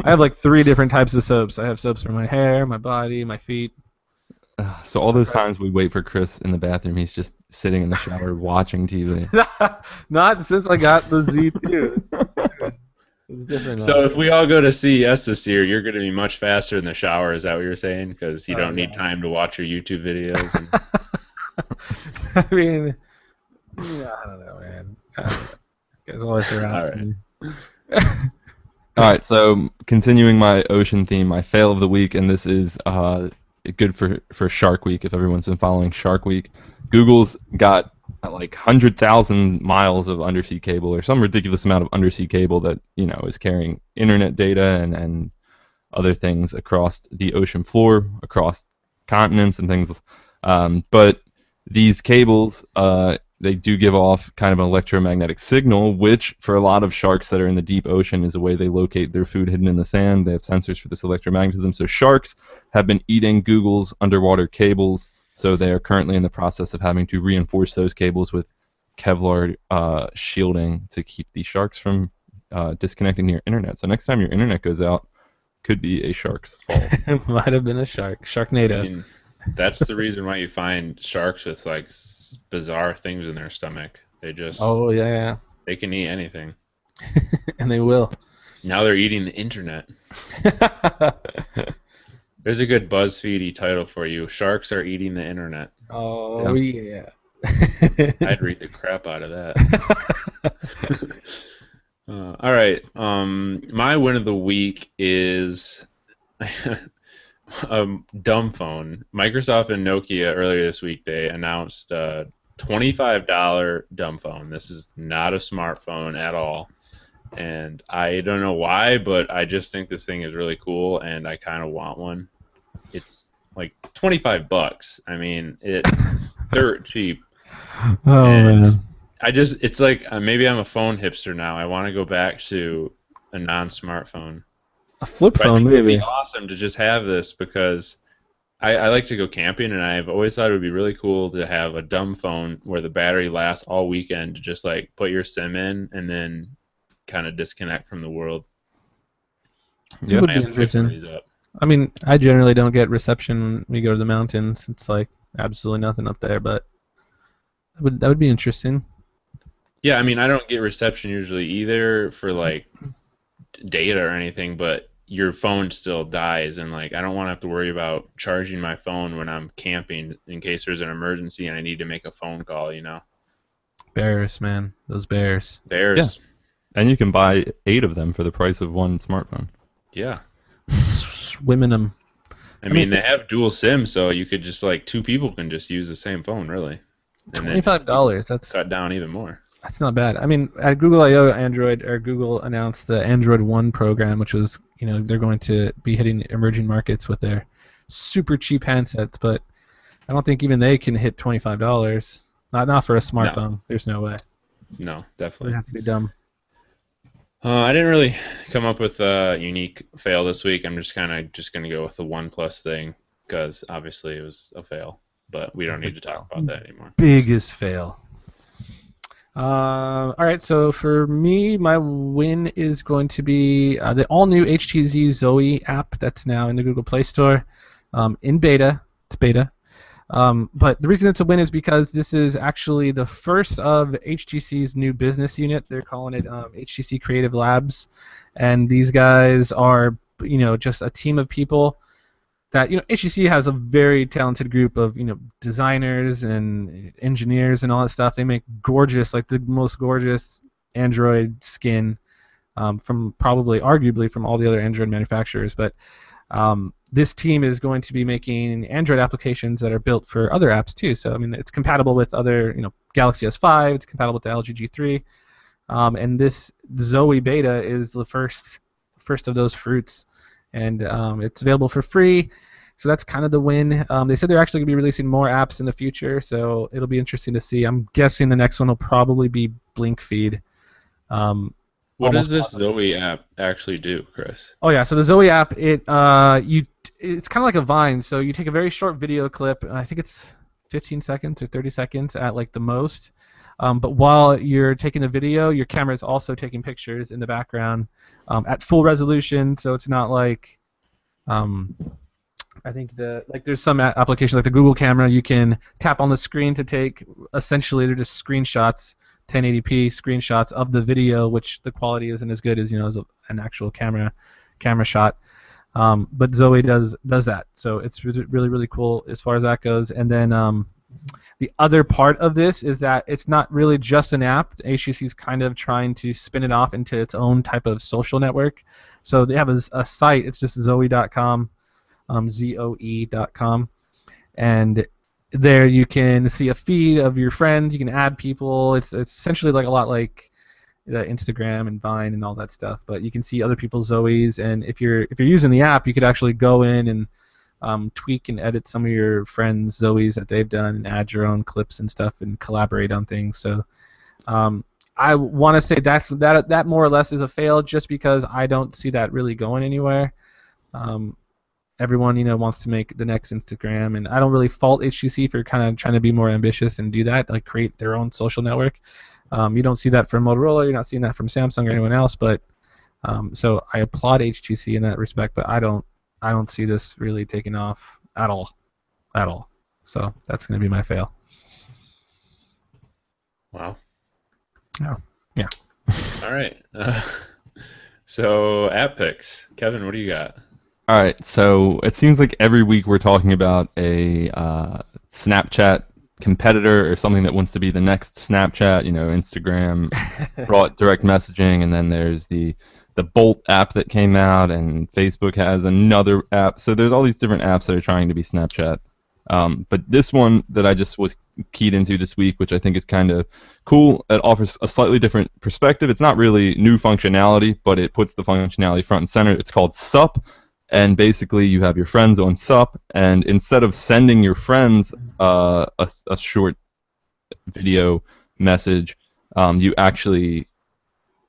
I have like 3 different types of soaps. I have soaps for my hair, my body, my feet. So all those times we wait for Chris in the bathroom, he's just sitting in the shower watching TV. Not since I got the Z2. It's different. So if we all go to CES this year, you're going to be much faster in the shower. Is that what you're saying? Because you don't need time to watch your YouTube videos. And... I mean, yeah, I don't know, man. Guys always harass me. All right, so continuing my ocean theme, my fail of the week, and this is good for Shark Week if everyone's been following Shark Week. Google's got like 100,000 miles of undersea cable or some ridiculous amount of undersea cable that is carrying internet data and other things across the ocean floor, across continents and things. But these cables, they do give off kind of an electromagnetic signal, which for a lot of sharks that are in the deep ocean is a way they locate their food hidden in the sand. They have sensors for this electromagnetism. So sharks have been eating Google's underwater cables. So they are currently in the process of having to reinforce those cables with Kevlar shielding to keep the sharks from disconnecting your internet. So next time your internet goes out, could be a shark's fault. It might have been a shark. Sharknado. I mean, that's the reason why you find sharks with like bizarre things in their stomach. They just they can eat anything. And they will. Now they're eating the internet. There's a good BuzzFeedy title for you. Sharks are eating the internet. Oh, yeah. I'd read the crap out of that. All right. My win of the week is a dumb phone. Microsoft and Nokia earlier this week, they announced a $25 dumb phone. This is not a smartphone at all. And I don't know why, but I just think this thing is really cool, and I kind of want one. It's like $25. I mean, it's dirt cheap. Oh, and man. it's like maybe I'm a phone hipster now. I want to go back to a non-smartphone. A flip phone, maybe. It'd maybe. be awesome to just have this because I like to go camping, and I've always thought it would be really cool to have a dumb phone where the battery lasts all weekend to just like put your SIM in and then kind of disconnect from the world. It would be interesting. I mean, I generally don't get reception when we go to the mountains. It's like absolutely nothing up there, but that would be interesting. Yeah, I mean, I don't get reception usually either for like data or anything, but your phone still dies, and like I don't want to have to worry about charging my phone when I'm camping in case there's an emergency and I need to make a phone call, you know. Bears, man, those bears. Bears. Yeah. And you can buy 8 of them for the price of one smartphone. Yeah. Swimming them. I mean, they have dual SIM, so you could just like 2 people can just use the same phone, really. And $25. That's cut down even more. That's not bad. I mean, at Google I/O, Google announced the Android One program, which was, they're going to be hitting emerging markets with their super cheap handsets, but I don't think even they can hit $25. Not for a smartphone. No. There's no way. No, definitely. They have to be dumb. I didn't really come up with a unique fail this week. I'm just going to go with the OnePlus thing because obviously it was a fail, but we don't need to talk about that anymore. Biggest fail. All right, so for me, my win is going to be the all-new HTC Zoe app that's now in the Google Play Store in beta. It's beta. But the reason it's a win is because this is actually the first of HTC's new business unit. They're calling it HTC Creative Labs, and these guys are, just a team of people that, HTC has a very talented group of, designers and engineers and all that stuff. They make gorgeous, like the most gorgeous Android skin from arguably from all the other Android manufacturers. But this team is going to be making Android applications that are built for other apps too. So I mean, it's compatible with other, Galaxy S5. It's compatible with the LG G3, and this Zoe beta is the first of those fruits, and it's available for free. So that's kind of the win. They said they're actually going to be releasing more apps in the future, so it'll be interesting to see. I'm guessing the next one will probably be BlinkFeed. What does this Zoe app actually do, Chris? Oh yeah, so the Zoe app, it's kind of like a Vine. So you take a very short video clip, and I think it's 15 seconds or 30 seconds at like the most. But while you're taking the video, your camera is also taking pictures in the background at full resolution. So it's not like, I think there's some application like the Google camera. You can tap on the screen to take, essentially they're just screenshots. 1080p screenshots of the video, which the quality isn't as good as as an actual camera shot. But Zoe does that, so it's really really cool as far as that goes. And then the other part of this is that it's not really just an app. HTC is kind of trying to spin it off into its own type of social network. So they have a site. It's just Zoe.com, Zoe.com, and there you can see a feed of your friends. You can add people. It's essentially like a lot like Instagram and Vine and all that stuff. But you can see other people's Zoes, and if you're using the app, you could actually go in and tweak and edit some of your friends' Zoes that they've done and add your own clips and stuff and collaborate on things. So I want to say that more or less is a fail, just because I don't see that really going anywhere. Everyone, wants to make the next Instagram, and I don't really fault HTC for kind of trying to be more ambitious and do that, like create their own social network. You don't see that from Motorola, you're not seeing that from Samsung or anyone else, but so I applaud HTC in that respect, but I don't see this really taking off at all. So that's going to be my fail. Wow. Yeah. All right. So app picks, Kevin, what do you got? All right, so it seems like every week we're talking about a Snapchat competitor or something that wants to be the next Snapchat. Instagram brought direct messaging, and then there's the Bolt app that came out, and Facebook has another app. So there's all these different apps that are trying to be Snapchat. But this one that I just was keyed into this week, which I think is kind of cool, it offers a slightly different perspective. It's not really new functionality, but it puts the functionality front and center. It's called Sup. And basically, you have your friends on Sup, and instead of sending your friends a short video message, you actually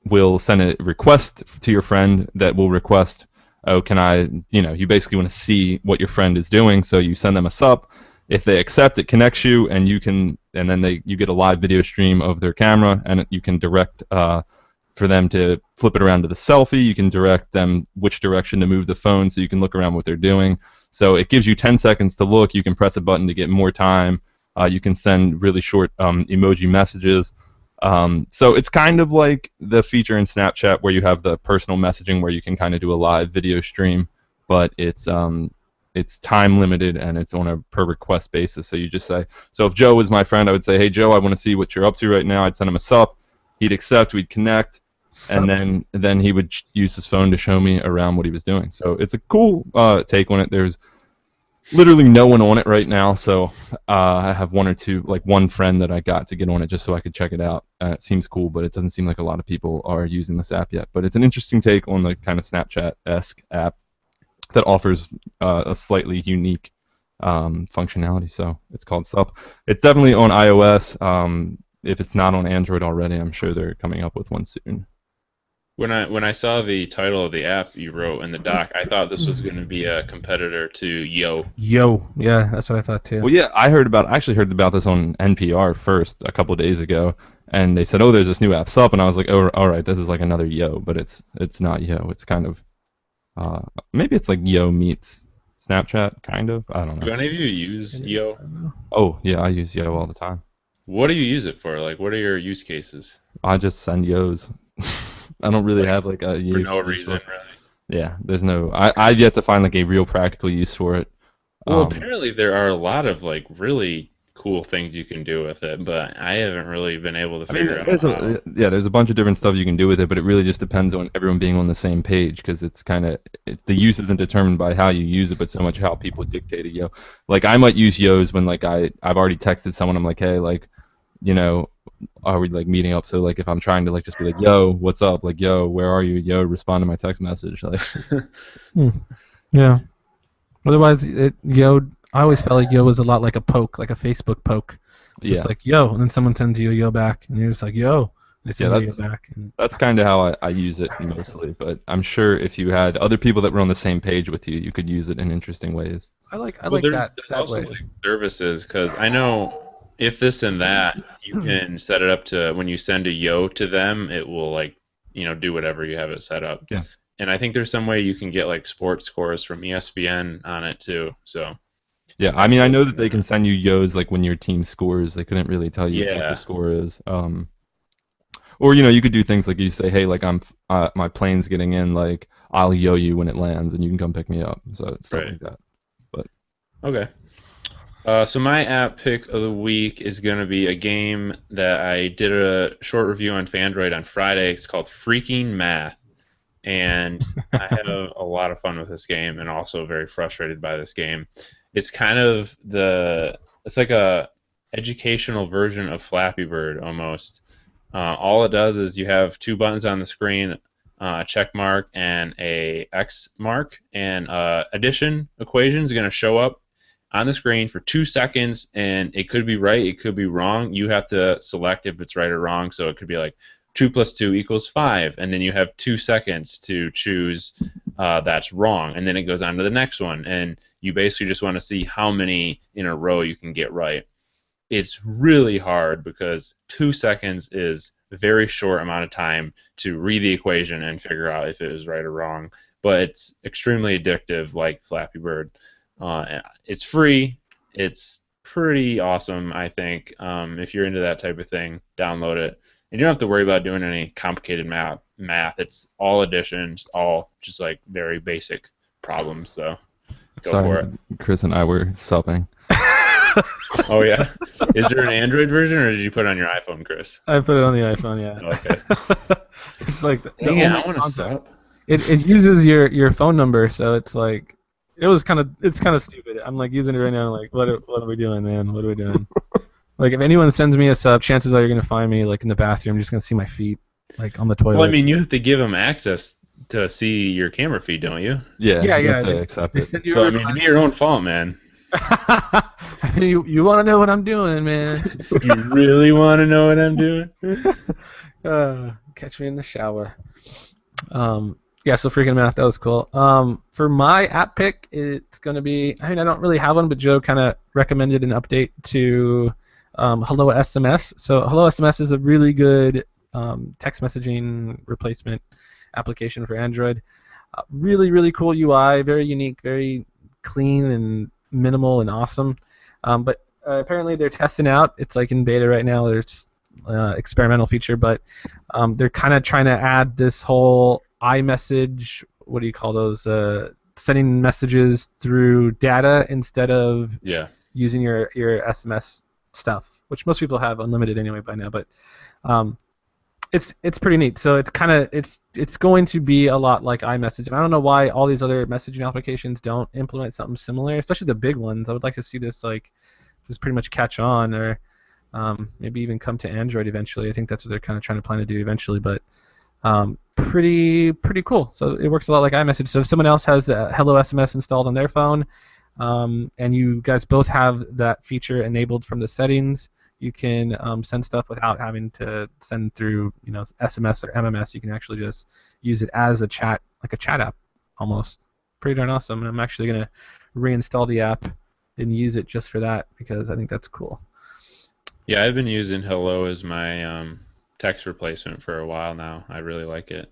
will send a request to your friend that will request, oh, can I, you basically want to see what your friend is doing, so you send them a Sup. If they accept, it connects you, and you can, and then you get a live video stream of their camera, and you can direct for them to flip it around to the selfie. You can direct them which direction to move the phone so you can look around what they're doing. So it gives you 10 seconds to look. You can press a button to get more time. You can send really short emoji messages. So it's kind of like the feature in Snapchat where you have the personal messaging where you can kind of do a live video stream, but it's time limited and it's on a per request basis. So you just say, so if Joe was my friend, I would say, hey Joe, I want to see what you're up to right now. I'd send him a sup. He'd accept. We'd connect. And then he would use his phone to show me around what he was doing. So it's a cool take on it. There's literally no one on it right now, so I have one or two, like one friend that I got to get on it just so I could check it out. It seems cool, but it doesn't seem like a lot of people are using this app yet. But it's an interesting take on the kind of Snapchat-esque app that offers a slightly unique functionality. So it's called Sup. It's definitely on iOS. If it's not on Android already, I'm sure they're coming up with one soon. When I saw the title of the app you wrote in the doc, I thought this was going to be a competitor to Yo. Yo, yeah, that's what I thought too. Well, yeah, I actually heard about this on NPR first a couple of days ago, and they said, "Oh, there's this new app, Sup," and I was like, "Oh, all right, this is like another Yo," but it's not Yo. It's kind of maybe it's like Yo meets Snapchat, kind of. I don't know. Do any of you use Yo? Oh, yeah, I use Yo all the time. What do you use it for? Like, what are your use cases? I just send Yos. I don't really have like a use. For no reason, really. Yeah, there's no. I've yet to find like a real practical use for it. Well, apparently there are a lot of like really cool things you can do with it, but I haven't really been able to figure out how. There's a bunch of different stuff you can do with it, but it really just depends on everyone being on the same page because it's kind of the use isn't determined by how you use it, but so much how people dictate it. Yo, like I might use Yos when like I've already texted someone. I'm like, hey, like, you know, are we like meeting up? So like if I'm trying to like just be like, yo, what's up? Like, yo, where are you? Yo, respond to my text message. Like, yeah. Otherwise, Yo, I always felt like Yo was a lot like a poke, like a Facebook poke. So yeah. It's like Yo, and then someone sends you a Yo back, and you're just like Yo. They send you a Yo back. That's kind of how I use it mostly. But I'm sure if you had other people that were on the same page with you, you could use it in interesting ways. I like there's that also way. like services because I know. If this and that, you can set it up to when you send a Yo to them, it will like, you know, do whatever you have it set up. Yeah. And I think there's some way you can get like sports scores from ESPN on it too. So. Yeah, I mean, I know that they can send you Yos like when your team scores. They couldn't really tell you what the score is. Or you know, you could do things like you say, hey, like my plane's getting in, like I'll Yo you when it lands, and you can come pick me up. So stuff like that. But. Okay. So my app pick of the week is going to be a game that I did a short review on Fandroid on Friday. It's called Freaking Math, and I have a lot of fun with this game and also very frustrated by this game. It's kind of it's like a educational version of Flappy Bird almost. All it does is you have two buttons on the screen, a check mark and a X mark, and addition equation is going to show up on the screen for 2 seconds, and it could be right, it could be wrong. You have to select if it's right or wrong, so it could be like 2 + 2 = 5, and then you have 2 seconds to choose that's wrong, and then it goes on to the next one, and you basically just want to see how many in a row you can get right. It's really hard because 2 seconds is a very short amount of time to read the equation and figure out if it was right or wrong, but it's extremely addictive like Flappy Bird. It's free. It's pretty awesome, I think. If you're into that type of thing, download it. And you don't have to worry about doing any complicated math. It's all additions, all just like very basic problems. So go for it. Chris and I were subbing. Oh yeah. Is there an Android version, or did you put it on your iPhone, Chris? I put it on the iPhone. Yeah. Okay. It's like Dang it, I want to sub. It uses your phone number, so it's like. It's kind of stupid. I'm like using it right now. I'm like, what are we doing, man? What are we doing? Like, if anyone sends me a sub, chances are you're gonna find me like in the bathroom, just gonna see my feet, like on the toilet. Well, I mean, you have to give them access to see your camera feed, don't you? Yeah. You have to accept it. So I mean, it'd be your own fault, man. you want to know what I'm doing, man? You really want to know what I'm doing? Catch me in the shower. Yeah, so Freaking Math, that was cool. For my app pick, it's going to be, I mean, I don't really have one, but Joe kind of recommended an update to Hello SMS. So Hello SMS is a really good text messaging replacement application for Android. Really, really cool UI, very unique, very clean and minimal and awesome. But apparently they're testing out. It's like in beta right now. There's experimental feature, but they're kind of trying to add this whole iMessage. What do you call those? Sending messages through data instead of using your SMS stuff, which most people have unlimited anyway by now. But it's pretty neat. So it's going to be a lot like iMessage, and I don't know why all these other messaging applications don't implement something similar, especially the big ones. I would like to see this pretty much catch on, or maybe even come to Android eventually. I think that's what they're kind of trying to plan to do eventually, but pretty cool. So it works a lot like iMessage. So if someone else has Hello SMS installed on their phone, and you guys both have that feature enabled from the settings, you can send stuff without having to send through SMS or MMS. You can actually just use it as a chat, like a chat app almost. Pretty darn awesome. And I'm actually going to reinstall the app and use it just for that because I think that's cool. Yeah, I've been using Hello as my text replacement for a while now. I really like it.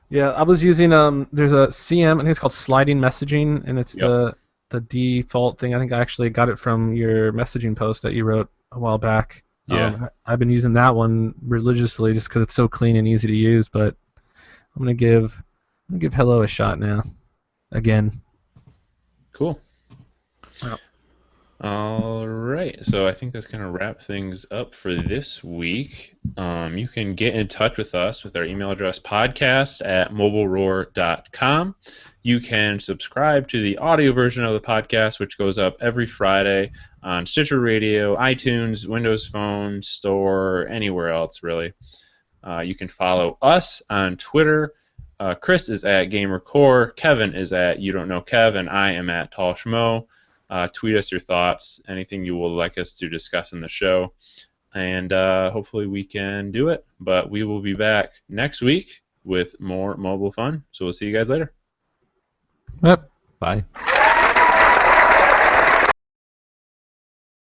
Yeah, I was using there's a CM, I think it's called sliding messaging, and it's the default thing. I think I actually got it from your messaging post that you wrote a while back. Yeah. I've been using that one religiously just because it's so clean and easy to use, but I'm gonna give Hello a shot now. Again. Cool. Wow. All right, so I think that's going to wrap things up for this week. You can get in touch with us with our email address, podcast@mobileroar.com. You can subscribe to the audio version of the podcast, which goes up every Friday on Stitcher Radio, iTunes, Windows Phone, Store, anywhere else, really. You can follow us on Twitter. Chris is at GamerCore, Kevin is at You Don't Know Kev, and I am at TallSchmo. Tweet us your thoughts, anything you would like us to discuss in the show, and hopefully we can do it. But we will be back next week with more mobile fun, so we'll see you guys later. Yep. Bye.